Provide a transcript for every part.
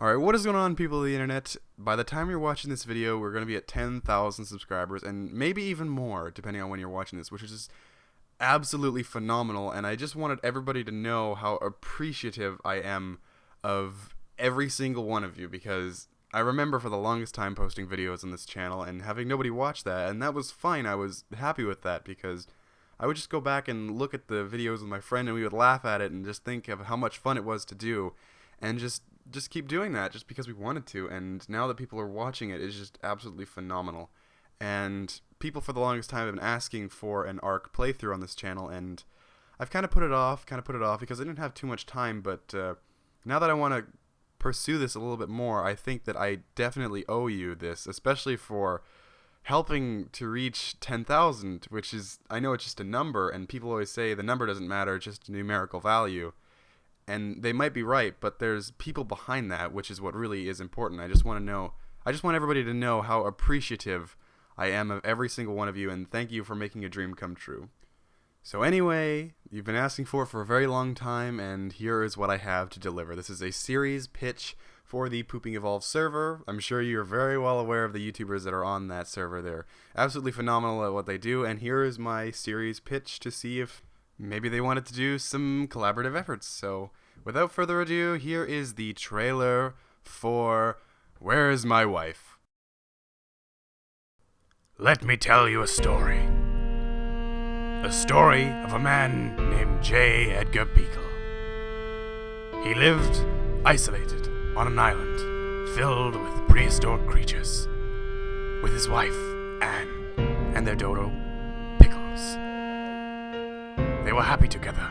Alright, what is going on, people of the internet? By the time you're watching this video, we're going to be at 10,000 subscribers, and maybe even more, depending on when you're watching this, which is just absolutely phenomenal, and I just wanted everybody to know how appreciative I am of every single one of you, because I remember for the longest time posting videos on this channel and having nobody watch that, and that was fine. I was happy with that, because I would just go back and look at the videos with my friend, and we would laugh at it and just think of how much fun it was to do, and just keep doing that just because we wanted to. And now that people are watching it, it's just absolutely phenomenal. And people for the longest time have been asking for an Ark playthrough on this channel, and I've kind of put it off because I didn't have too much time. But now that I want to pursue this a little bit more, I think that I definitely owe you this, especially for helping to reach 10,000, which is, I know it's just a number, and people always say the number doesn't matter, it's just a numerical value. And they might be right, but there's people behind that, which is what really is important. I just want everybody to know how appreciative I am of every single one of you, and thank you for making a dream come true. So anyway, you've been asking for it for a very long time, and here is what I have to deliver. This is a series pitch for the Pooping Evolved server. I'm sure you're very well aware of the YouTubers that are on that server. They're absolutely phenomenal at what they do, and here is my series pitch to see if maybe they wanted to do some collaborative efforts. So without further ado, here is the trailer for Where Is My Wife? Let me tell you a story. A story of a man named J. Edgar Beagle. He lived isolated on an island filled with prehistoric creatures, with his wife, Anne, and their dodo, Pickles. They were happy together.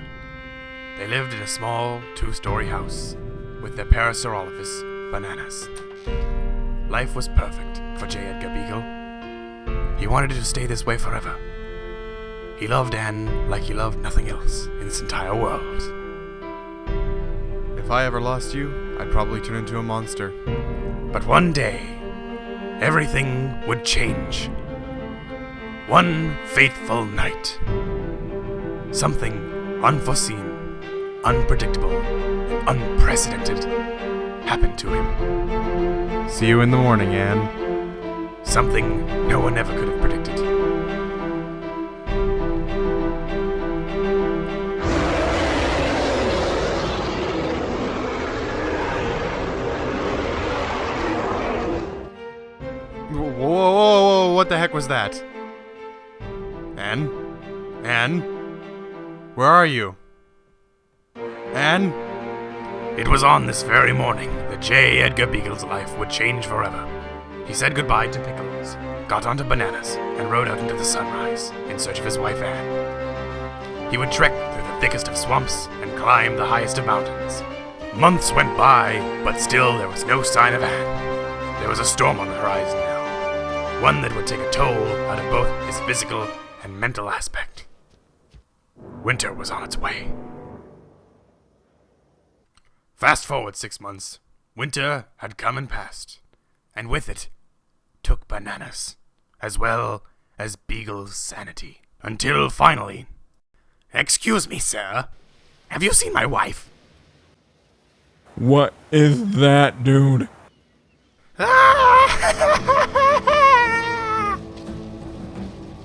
They lived in a small 2-story house with their Parasaurolophus, Bananas. Life was perfect for J. Edgar Beagle. He wanted it to stay this way forever. He loved Anne like he loved nothing else in this entire world. If I ever lost you, I'd probably turn into a monster. But one day, everything would change. One fateful night, something unforeseen, unpredictable, and unprecedented happened to him. See you in the morning, Anne. Something no one ever could have predicted. Whoa, what the heck was that? Anne? Anne? Where are you? Anne? It was on this very morning that J. Edgar Beagle's life would change forever. He said goodbye to Pickles, got onto Bananas, and rode out into the sunrise in search of his wife Anne. He would trek through the thickest of swamps and climb the highest of mountains. Months went by, but still there was no sign of Anne. There was a storm on the horizon now, one that would take a toll out of both his physical and mental aspect. Winter was on its way. Fast forward 6 months. Winter had come and passed, and with it took Bananas, as well as Beagle's sanity. Until finally... Excuse me, sir. Have you seen my wife? What is that, dude?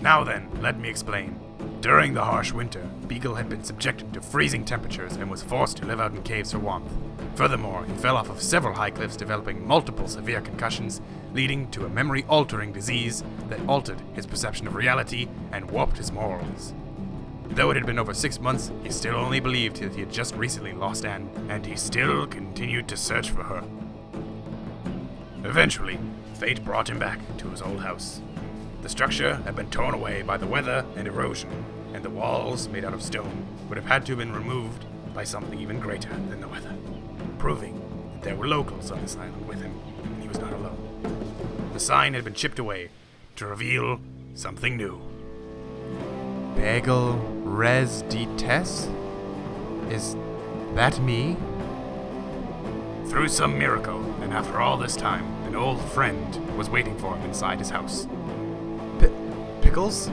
Now then, let me explain. During the harsh winter, Beagle had been subjected to freezing temperatures and was forced to live out in caves for warmth. Furthermore, he fell off of several high cliffs, developing multiple severe concussions, leading to a memory-altering disease that altered his perception of reality and warped his morals. Though it had been over 6 months, he still only believed that he had just recently lost Anne, and he still continued to search for her. Eventually, fate brought him back to his old house. The structure had been torn away by the weather and erosion, and the walls, made out of stone, would have had to have been removed by something even greater than the weather, proving that there were locals on this island with him, and he was not alone. The sign had been chipped away to reveal something new. Bagel Res Detest? Is that me? Through some miracle, and after all this time, an old friend was waiting for him inside his house. Pickles?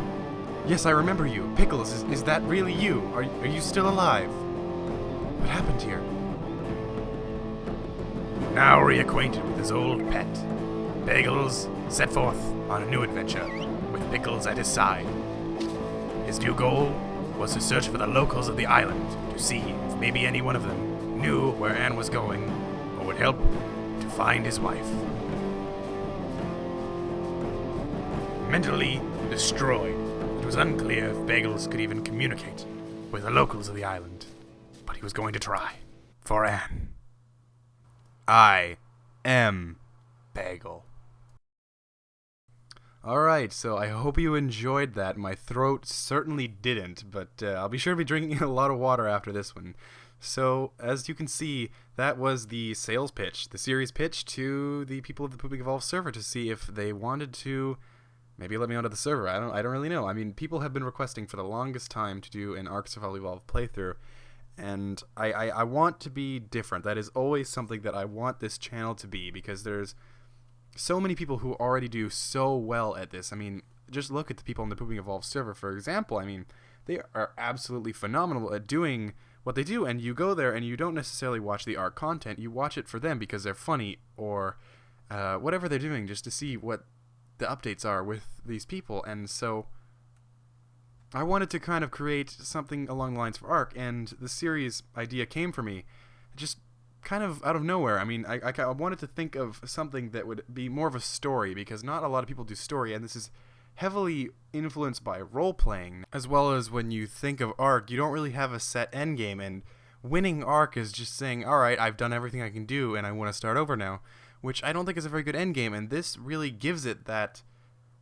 Yes, I remember you. Pickles, is that really you? Are you still alive? What happened here? Now reacquainted with his old pet, Bagels set forth on a new adventure with Pickles at his side. His new goal was to search for the locals of the island to see if maybe any one of them knew where Anne was going or would help to find his wife. Mentally destroyed, it was unclear if Bagels could even communicate with the locals of the island, but he was going to try. For Anne. I am Bagel. Alright, so I hope you enjoyed that. My throat certainly didn't, but I'll be sure to be drinking a lot of water after this one. So, as you can see, that was the sales pitch, the series pitch to the people of the Pooping Evolve server to see if they wanted to maybe let me onto the server. I don't really know. I mean, people have been requesting for the longest time to do an Ark Survival Evolved playthrough, and I want to be different. That is always something that I want this channel to be, because there's so many people who already do so well at this. I mean, just look at the people on the Pooping Evolved server, for example. I mean, they are absolutely phenomenal at doing what they do, and you go there and you don't necessarily watch the Ark content. You watch it for them because they're funny, or whatever they're doing, just to see what the updates are with these people. And so I wanted to kind of create something along the lines of Ark, and the series idea came for me just kind of out of nowhere. I mean, I wanted to think of something that would be more of a story, because not a lot of people do story, and this is heavily influenced by role-playing, as well as when you think of Ark, you don't really have a set endgame, and winning Ark is just saying, alright, I've done everything I can do, and I want to start over now, which I don't think is a very good endgame, and this really gives it that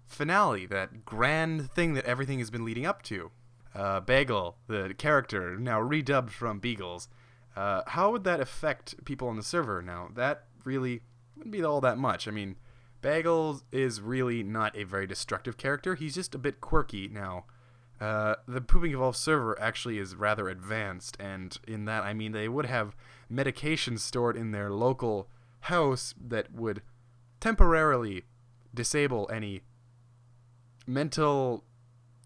finale, that grand thing that everything has been leading up to. Bagel, the character, now redubbed from Beagles. How would that affect people on the server? Now, that really wouldn't be all that much. I mean, Bagel is really not a very destructive character. He's just a bit quirky now. The Pooping Evolved server actually is rather advanced, and in that, I mean, they would have medication stored in their local house that would temporarily disable any mental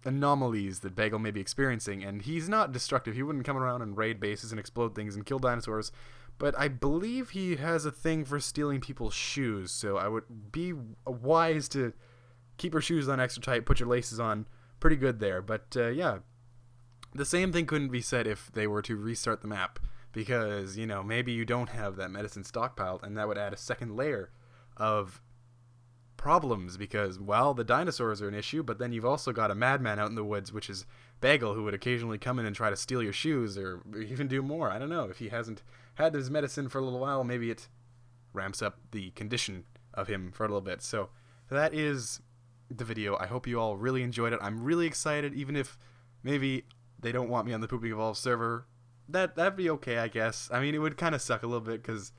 anomalies that Bagel may be experiencing, and he's not destructive. He wouldn't come around and raid bases and explode things and kill dinosaurs, but I believe he has a thing for stealing people's shoes, so I would be wise to keep your shoes on extra tight, put your laces on pretty good there. But yeah, the same thing couldn't be said if they were to restart the map, because, you know, maybe you don't have that medicine stockpiled, and that would add a second layer of problems, because, well, the dinosaurs are an issue, but then you've also got a madman out in the woods, which is Bagel, who would occasionally come in and try to steal your shoes, or even do more. I don't know. If he hasn't had his medicine for a little while, maybe it ramps up the condition of him for a little bit. So that is the video. I hope you all really enjoyed it. I'm really excited, even if maybe they don't want me on the Pooping Evolved server. That'd be okay, I guess. I mean, it would kind of suck a little bit, because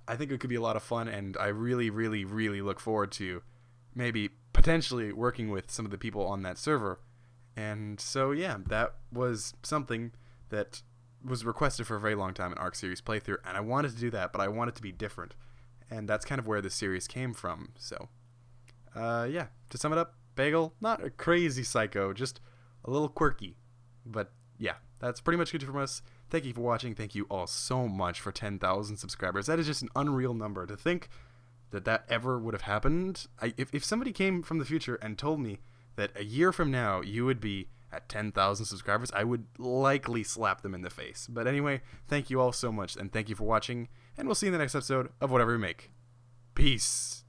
I think it could be a lot of fun, and I really, really, really look forward to maybe potentially working with some of the people on that server. And so, yeah, that was something that was requested for a very long time, an Ark series playthrough, and I wanted to do that, but I wanted to be different. And that's kind of where this series came from. So, yeah, to sum it up, Bagel, not a crazy psycho, just a little quirky. But, yeah, that's pretty much good from us. Thank you for watching. Thank you all so much for 10,000 subscribers. That is just an unreal number. To think that ever would have happened. If somebody came from the future and told me that a year from now you would be at 10,000 subscribers, I would likely slap them in the face. But anyway, thank you all so much, and thank you for watching, and we'll see you in the next episode of whatever we make. Peace.